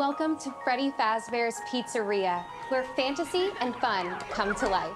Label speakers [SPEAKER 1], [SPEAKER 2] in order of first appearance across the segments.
[SPEAKER 1] welcome to Freddy Fazbear's Pizzeria, where fantasy and fun come to life.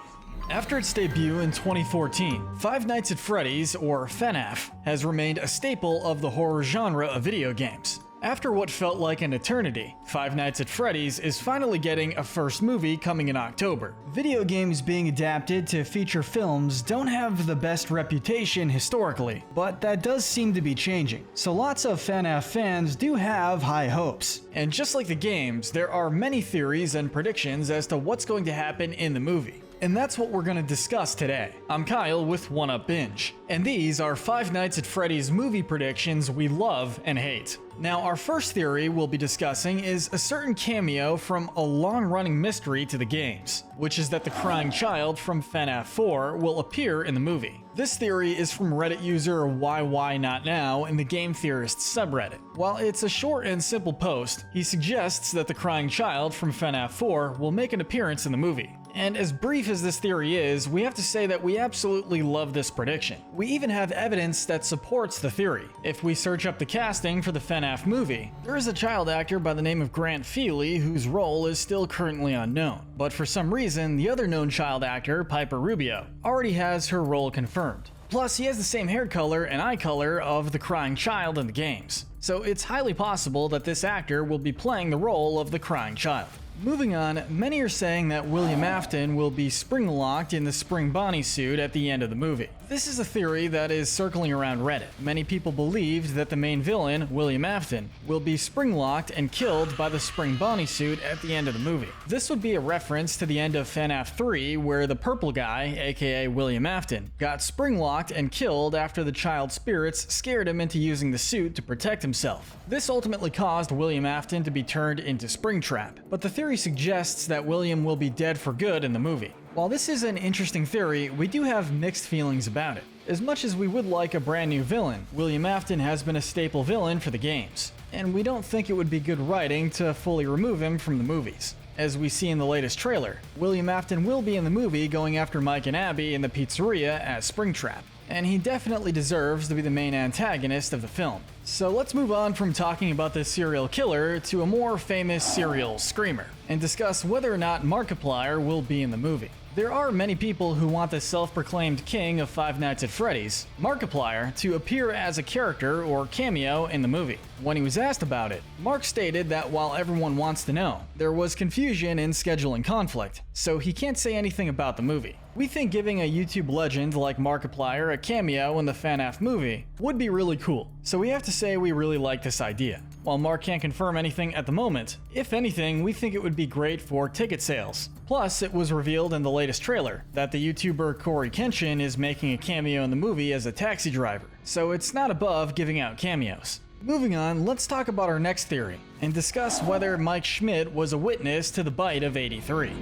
[SPEAKER 2] After its debut in 2014, Five Nights at Freddy's, or FNAF, has remained a staple of the horror genre of video games. After what felt like an eternity, Five Nights at Freddy's is finally getting a first movie coming in October. Video games being adapted to feature films don't have the best reputation historically, but that does seem to be changing. So lots of FNAF fans do have high hopes. And just like the games, there are many theories and predictions as to what's going to happen in the movie. And that's what we're going to discuss today. I'm Kyle with One Up Binge, and these are Five Nights at Freddy's movie predictions we love and hate. Now, our first theory we'll be discussing is a certain cameo from a long-running mystery to the games, which is that the crying child from FNAF 4 will appear in the movie. This theory is from Reddit user Why Not Now in the Game Theorists subreddit. While it's a short and simple post, he suggests that the crying child from FNAF 4 will make an appearance in the movie. And as brief as this theory is, we have to say that we absolutely love this prediction. We even have evidence that supports the theory. If we search up the casting for the FNAF movie, there is a child actor by the name of Grant Feely whose role is still currently unknown. But for some reason, the other known child actor, Piper Rubio, already has her role confirmed. Plus, he has the same hair color and eye color of the crying child in the games. So it's highly possible that this actor will be playing the role of the crying child. Moving on, many are saying that William Afton will be spring-locked in the Spring Bonnie suit at the end of the movie. This is a theory that is circling around Reddit. Many people believed that the main villain, William Afton, will be spring-locked and killed by the Spring Bonnie suit at the end of the movie. This would be a reference to the end of FNAF 3, where the purple guy, aka William Afton, got spring-locked and killed after the child spirits scared him into using the suit to protect himself. This ultimately caused William Afton to be turned into Springtrap, but the theory suggests that William will be dead for good in the movie. While this is an interesting theory, we do have mixed feelings about it. As much as we would like a brand new villain, William Afton has been a staple villain for the games, and we don't think it would be good writing to fully remove him from the movies. As we see in the latest trailer, William Afton will be in the movie going after Mike and Abby in the pizzeria as Springtrap, and he definitely deserves to be the main antagonist of the film. So let's move on from talking about this serial killer to a more famous serial screamer, and discuss whether or not Markiplier will be in the movie. There are many people who want the self-proclaimed king of Five Nights at Freddy's, Markiplier, to appear as a character or cameo in the movie. When he was asked about it, Mark stated that while everyone wants to know, there was confusion in scheduling conflict, so he can't say anything about the movie. We think giving a YouTube legend like Markiplier a cameo in the FNAF movie would be really cool, so we have to say we really like this idea. While Mark can't confirm anything at the moment, if anything, we think it would be great for ticket sales. Plus, it was revealed in the latest trailer that the YouTuber Corey Kenshin is making a cameo in the movie as a taxi driver, so it's not above giving out cameos. Moving on, let's talk about our next theory, and discuss whether Mike Schmidt was a witness to the bite of 83.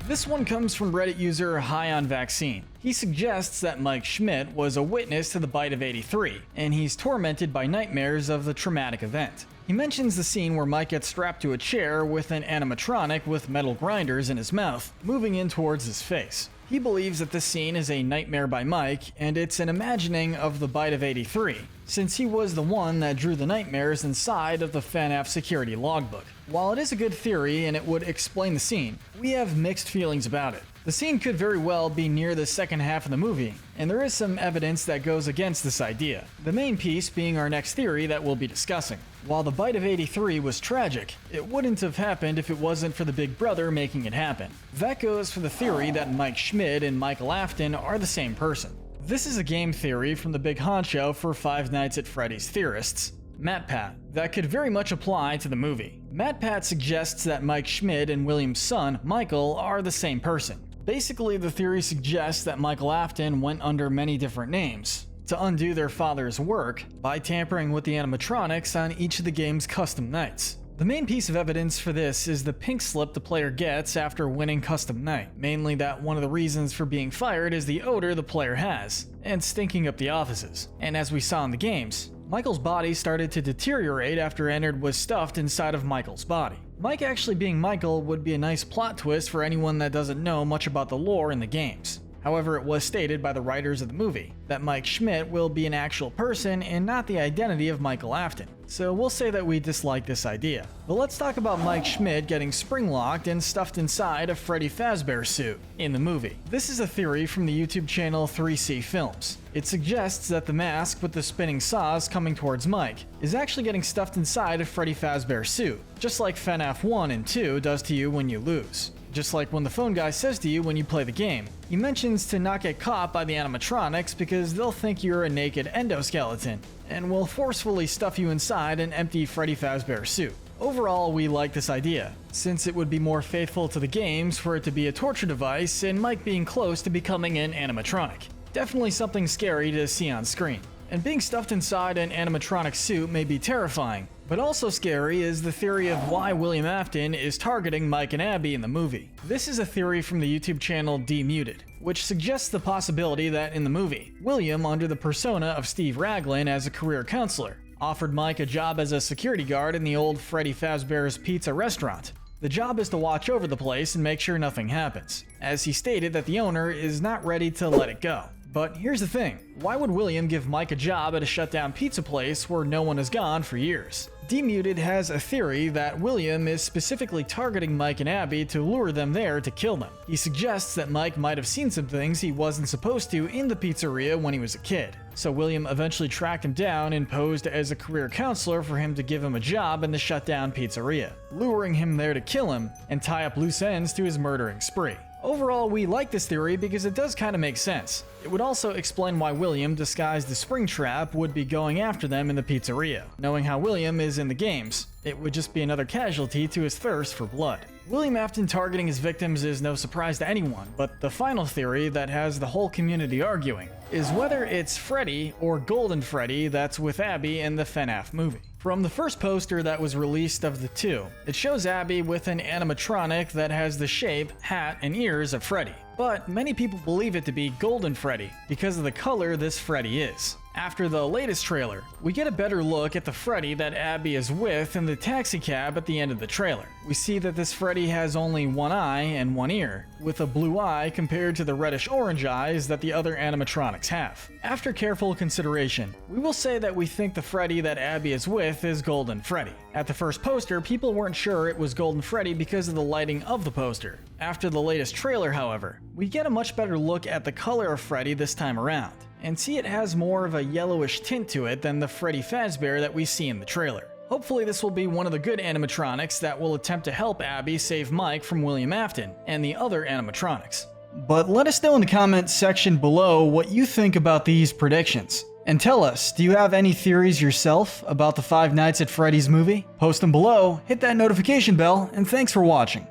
[SPEAKER 2] This one comes from Reddit user High on Vaccine. He suggests that Mike Schmidt was a witness to the bite of 83, and he's tormented by nightmares of the traumatic event. He mentions the scene where Mike gets strapped to a chair with an animatronic with metal grinders in his mouth, moving in towards his face. He believes that this scene is a nightmare by Mike, and it's an imagining of the bite of 83, since he was the one that drew the nightmares inside of the FNAF security logbook. While it is a good theory and it would explain the scene, we have mixed feelings about it. The scene could very well be near the second half of the movie, and there is some evidence that goes against this idea, the main piece being our next theory that we'll be discussing. While the bite of 83 was tragic, it wouldn't have happened if it wasn't for the big brother making it happen. That goes for the theory that Mike Schmidt and Michael Afton are the same person. This is a game theory from the big honcho for Five Nights at Freddy's theorists, MatPat, that could very much apply to the movie. MatPat suggests that Mike Schmidt and William's son, Michael, are the same person. Basically, the theory suggests that Michael Afton went under many different names to undo their father's work by tampering with the animatronics on each of the game's custom nights. The main piece of evidence for this is the pink slip the player gets after winning Custom Night, mainly that one of the reasons for being fired is the odor the player has, and stinking up the offices. And as we saw in the games, Michael's body started to deteriorate after Ennard was stuffed inside of Michael's body. Mike actually being Michael would be a nice plot twist for anyone that doesn't know much about the lore in the games. However, it was stated by the writers of the movie that Mike Schmidt will be an actual person and not the identity of Michael Afton. So we'll say that we dislike this idea. But let's talk about Mike Schmidt getting spring-locked and stuffed inside a Freddy Fazbear suit in the movie. This is a theory from the YouTube channel 3C Films. It suggests that the mask with the spinning saws coming towards Mike is actually getting stuffed inside a Freddy Fazbear suit, just like FNAF 1 and 2 does to you when you lose. Just like when the phone guy says to you when you play the game. He mentions to not get caught by the animatronics because they'll think you're a naked endoskeleton, and will forcefully stuff you inside an empty Freddy Fazbear suit. Overall, we like this idea, since it would be more faithful to the games for it to be a torture device and Mike being close to becoming an animatronic. Definitely something scary to see on screen. And being stuffed inside an animatronic suit may be terrifying, but also scary is the theory of why William Afton is targeting Mike and Abby in the movie. This is a theory from the YouTube channel Demuted, which suggests the possibility that in the movie, William, under the persona of Steve Raglan as a career counselor, offered Mike a job as a security guard in the old Freddy Fazbear's Pizza restaurant. The job is to watch over the place and make sure nothing happens, as he stated that the owner is not ready to let it go. But here's the thing, why would William give Mike a job at a shutdown pizza place where no one has gone for years? Demuted has a theory that William is specifically targeting Mike and Abby to lure them there to kill them. He suggests that Mike might have seen some things he wasn't supposed to in the pizzeria when he was a kid. So William eventually tracked him down and posed as a career counselor for him to give him a job in the shutdown pizzeria, luring him there to kill him and tie up loose ends to his murdering spree. Overall, we like this theory because it does kind of make sense. It would also explain why William, disguised as Springtrap, would be going after them in the pizzeria. Knowing how William is in the games, it would just be another casualty to his thirst for blood. William Afton targeting his victims is no surprise to anyone, but the final theory that has the whole community arguing is whether it's Freddy or Golden Freddy that's with Abby in the FNAF movie. From the first poster that was released of the two, it shows Abby with an animatronic that has the shape, hat, and ears of Freddy. But many people believe it to be Golden Freddy because of the color this Freddy is. After the latest trailer, we get a better look at the Freddy that Abby is with in the taxicab at the end of the trailer. We see that this Freddy has only one eye and one ear, with a blue eye compared to the reddish-orange eyes that the other animatronics have. After careful consideration, we will say that we think the Freddy that Abby is with is Golden Freddy. At the first poster, people weren't sure it was Golden Freddy because of the lighting of the poster. After the latest trailer, however, we get a much better look at the color of Freddy this time around, and see it has more of a yellowish tint to it than the Freddy Fazbear that we see in the trailer. Hopefully this will be one of the good animatronics that will attempt to help Abby save Mike from William Afton and the other animatronics. But let us know in the comments section below what you think about these predictions. And tell us, do you have any theories yourself about the Five Nights at Freddy's movie? Post them below, hit that notification bell, and thanks for watching.